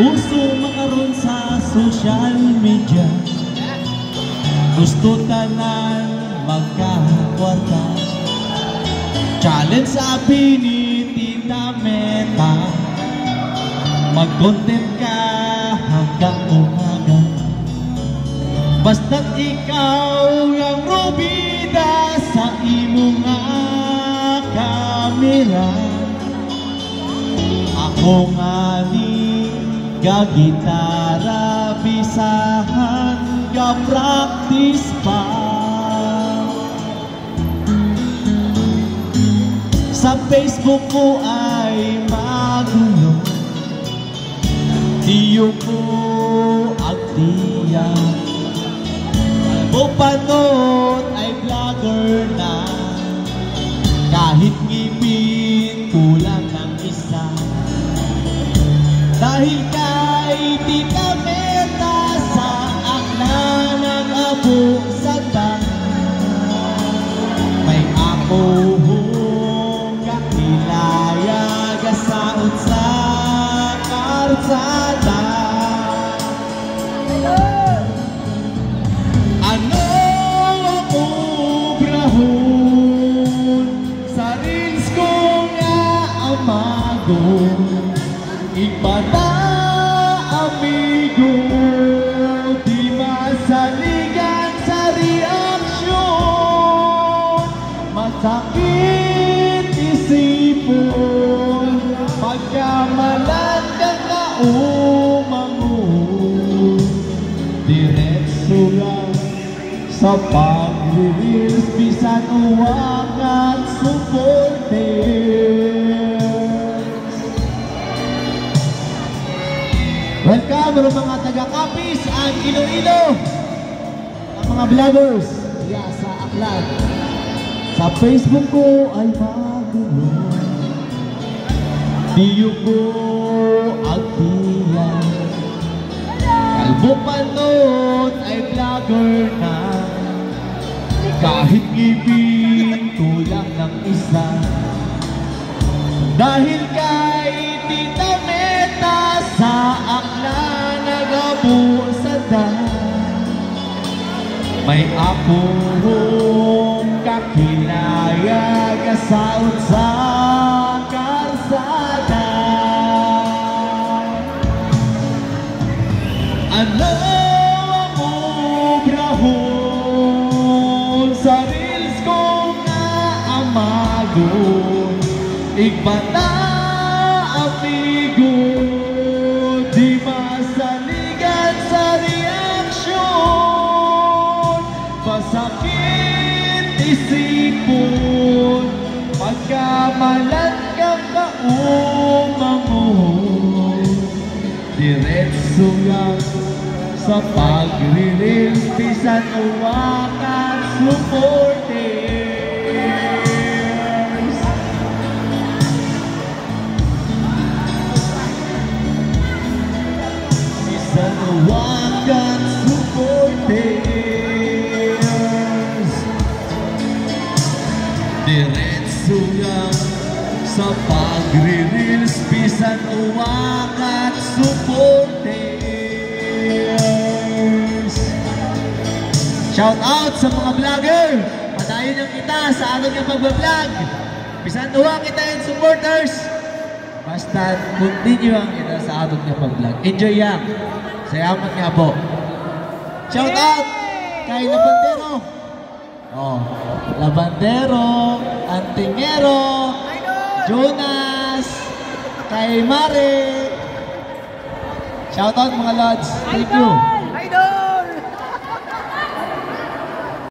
Uso makaroon sa social media, gusto tanan magkakwarta. Challenge sabi ni Tita Meta, mag-content ka hanggang umaga. Basta't ikaw ang rubida sa imong kamera. Ako nga ni gagitara, bisahan ga practice pa. Sa Facebook ko ay magulo, diyo ko aktiya. O panot ay vlogger na, kahit ngipin kulang ng isa. Dahil kay Tita Meta sa akla ng abo sa may ako kakilaya gasaot sa karsada. Ano ako brahon sa reels ko nga amago, ipada amigo, di masaligan sa reaksyon. Masakit isipon pagkamalan ka na umangon. Diretso lang sa pag-reels, bisan uwakan supporters. Welcome mga taga-Capiz ang Iloilo, ang mga vloggers sa Aklan. Sa Facebook ko ay magulo, diyo ko aktiyan. Kalbo panot ay vlogger na, kahit ngipin kulang ng isa. Dahil kay Tita Meta sa akla nagabo sa may akong kakilaya gasaot sa karsada. Ano ako brahon sa reels ko nga amago, igbata amigo, di masaligan sa reaksyon. Masakit isipon pagkamalan kang kaumangon. Diretso lang sa pag-reels, bisan uwakan supporters. Bisan uwakan supporters. Diretso lang sa pag-reels, bisan uwakan supporters. Shout out sa mga vlogger, patayin nyo kita sa ating yung pag-vlog. Bisan uwak kita yung supporters, basta continue ang kita sa ating yung pag-vlog. Enjoy yan, sayamat nga po. Shout out kay Labandero, Labandero, Antingero, Jonas, kay Mare. Shout out mga lods, thank you.